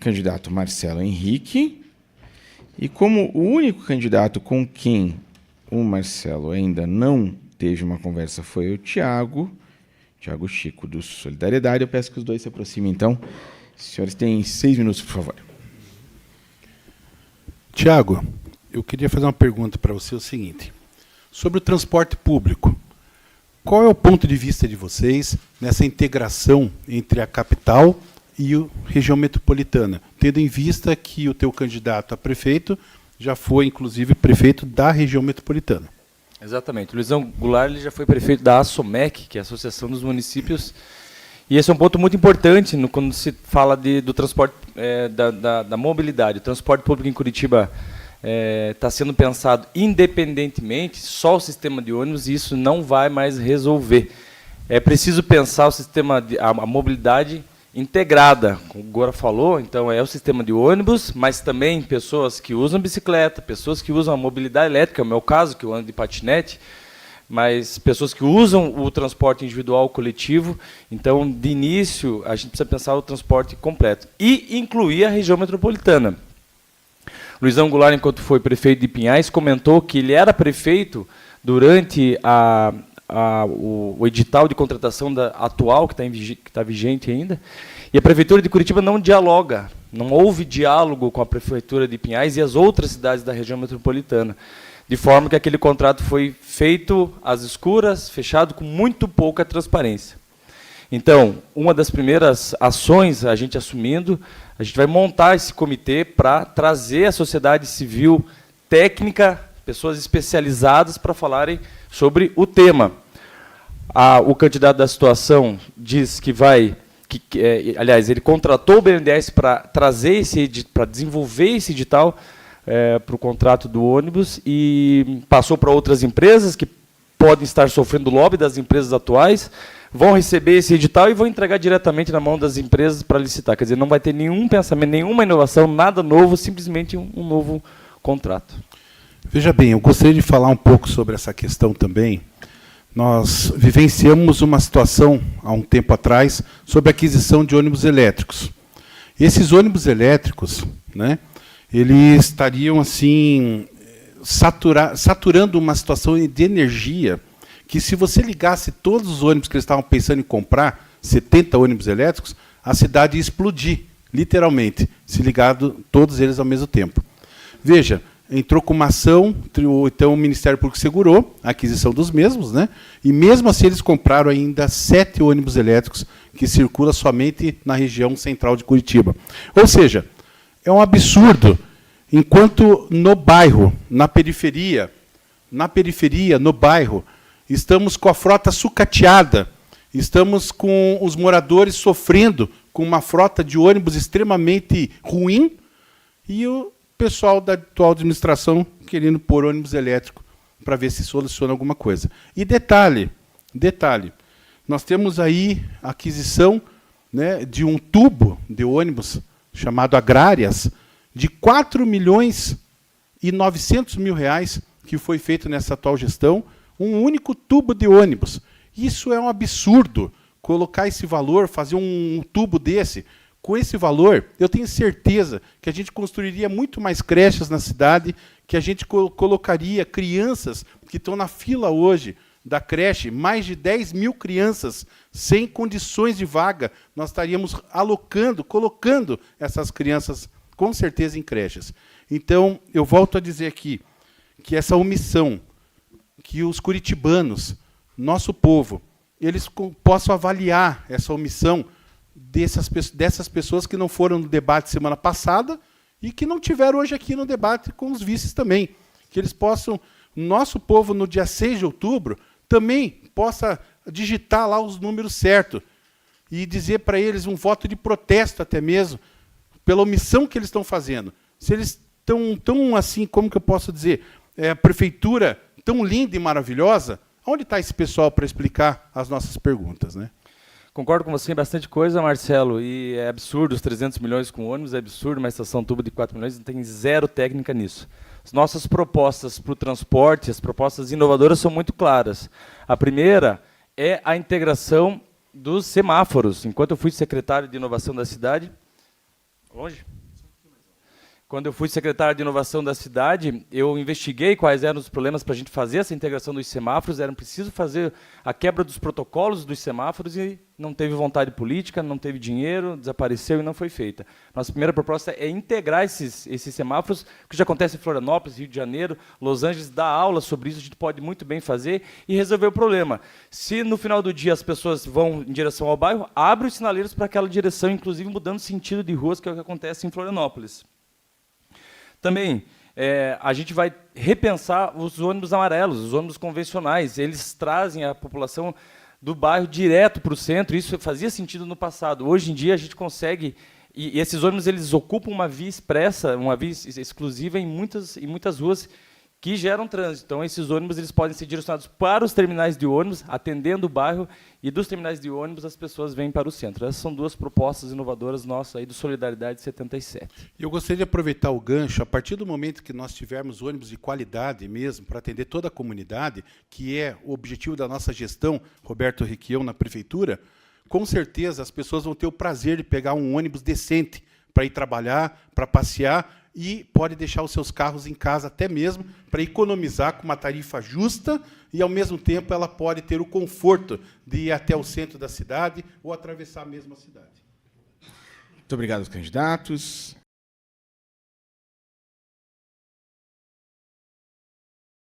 candidato Marcelo Henrique. E como o único candidato com quem o Marcelo ainda não teve uma conversa foi o Tiago Chico, do Solidariedade, eu peço que os dois se aproximem, então. Os senhores têm 6 minutos, por favor. Tiago, eu queria fazer uma pergunta para você, o seguinte. Sobre o transporte público, qual é o ponto de vista de vocês nessa integração entre a capital e a região metropolitana, tendo em vista que o teu candidato a prefeito já foi, inclusive, prefeito da região metropolitana? Exatamente. O Luizão Goulart ele já foi prefeito da ASSOMEC, que é a Associação dos Municípios, e esse é um ponto muito importante quando se fala do transporte, da mobilidade. O transporte público em Curitiba está sendo pensado independentemente, só o sistema de ônibus, e isso não vai mais resolver. É preciso pensar o sistema a mobilidade integrada, como o Gora falou, então é o sistema de ônibus, mas também pessoas que usam bicicleta, pessoas que usam a mobilidade elétrica, é o meu caso, que eu ando de patinete, mas pessoas que usam o transporte individual coletivo. Então, de início, a gente precisa pensar o transporte completo e incluir a região metropolitana. Luizão Goulart, enquanto foi prefeito de Pinhais, comentou que ele era prefeito durante o edital de contratação atual, que está vigente ainda, e a Prefeitura de Curitiba não dialoga, não houve diálogo com a Prefeitura de Pinhais e as outras cidades da região metropolitana, de forma que aquele contrato foi feito às escuras, fechado com muito pouca transparência. Então, uma das primeiras ações, a gente assumindo, a gente vai montar esse comitê para trazer a sociedade civil técnica, pessoas especializadas para falarem sobre o tema. O candidato da situação diz que aliás, ele contratou o BNDES para para desenvolver esse edital para o contrato do ônibus e passou para outras empresas que podem estar sofrendo lobby das empresas atuais, vão receber esse edital e vão entregar diretamente na mão das empresas para licitar. Quer dizer, não vai ter nenhum pensamento, nenhuma inovação, nada novo, simplesmente um novo contrato. Veja bem, eu gostaria de falar um pouco sobre essa questão também. Nós vivenciamos uma situação, há um tempo atrás, sobre a aquisição de ônibus elétricos. Esses ônibus elétricos, né, eles estariam assim, saturando uma situação de energia que, se você ligasse todos os ônibus que eles estavam pensando em comprar, 70 ônibus elétricos, a cidade ia explodir, literalmente, se ligado todos eles ao mesmo tempo. Veja, entrou com uma ação, então o Ministério Público segurou a aquisição dos mesmos, né? E mesmo assim eles compraram ainda 7 ônibus elétricos que circulam somente na região central de Curitiba. Ou seja, é um absurdo, enquanto no bairro, na periferia, no bairro, estamos com a frota sucateada, estamos com os moradores sofrendo com uma frota de ônibus extremamente ruim, e o pessoal da atual administração querendo pôr ônibus elétrico para ver se soluciona alguma coisa. E detalhe, nós temos aí a aquisição, né, de um tubo de ônibus chamado Agrárias, de 4.900.000 que foi feito nessa atual gestão, um único tubo de ônibus. Isso é um absurdo, colocar esse valor, fazer um tubo desse. Com esse valor, eu tenho certeza que a gente construiria muito mais creches na cidade, que a gente colocaria crianças que estão na fila hoje da creche, mais de 10.000 crianças sem condições de vaga, nós estaríamos colocando essas crianças, com certeza, em creches. Então, eu volto a dizer aqui que essa omissão, que os curitibanos, nosso povo, eles possam avaliar essa omissão dessas pessoas que não foram no debate semana passada e que não tiveram hoje aqui no debate com os vices também. Que eles possam, nosso povo, no dia 6 de outubro, também possa digitar lá os números certos e dizer para eles um voto de protesto até mesmo, pela omissão que eles estão fazendo. Se eles estão tão assim, como que eu posso dizer, a prefeitura tão linda e maravilhosa, onde está esse pessoal para explicar as nossas perguntas, né? Concordo com você em bastante coisa, Marcelo, e é absurdo os 300 milhões com ônibus, é absurdo uma estação tubo de 4 milhões, não tem zero técnica nisso. As nossas propostas para o transporte, as propostas inovadoras são muito claras. A primeira é a integração dos semáforos. Enquanto eu fui secretário de inovação da cidade, Longe? Quando eu fui secretário de inovação da cidade, eu investiguei quais eram os problemas para a gente fazer essa integração dos semáforos. Era preciso fazer a quebra dos protocolos dos semáforos e não teve vontade política, não teve dinheiro, desapareceu e não foi feita. Nossa primeira proposta é integrar esses semáforos, que já acontece em Florianópolis, Rio de Janeiro, Los Angeles, dá aula sobre isso, a gente pode muito bem fazer e resolver o problema. Se no final do dia as pessoas vão em direção ao bairro, abre os sinaleiros para aquela direção, inclusive mudando sentido de ruas, que é o que acontece em Florianópolis. Também, a gente vai repensar os ônibus amarelos, os ônibus convencionais. Eles trazem a população do bairro direto para o centro. Isso fazia sentido no passado. Hoje em dia, a gente consegue... E esses ônibus eles ocupam uma via expressa, uma via exclusiva em muitas ruas que geram trânsito. Então, esses ônibus eles podem ser direcionados para os terminais de ônibus, atendendo o bairro, e dos terminais de ônibus as pessoas vêm para o centro. Essas são duas propostas inovadoras nossas aí do Solidariedade 77. Eu gostaria de aproveitar o gancho, a partir do momento que nós tivermos ônibus de qualidade mesmo, para atender toda a comunidade, que é o objetivo da nossa gestão, Roberto Requião, na prefeitura, com certeza as pessoas vão ter o prazer de pegar um ônibus decente para ir trabalhar, para passear, e pode deixar os seus carros em casa até mesmo para economizar com uma tarifa justa e, ao mesmo tempo, ela pode ter o conforto de ir até o centro da cidade ou atravessar mesmo a cidade. Muito obrigado aos candidatos.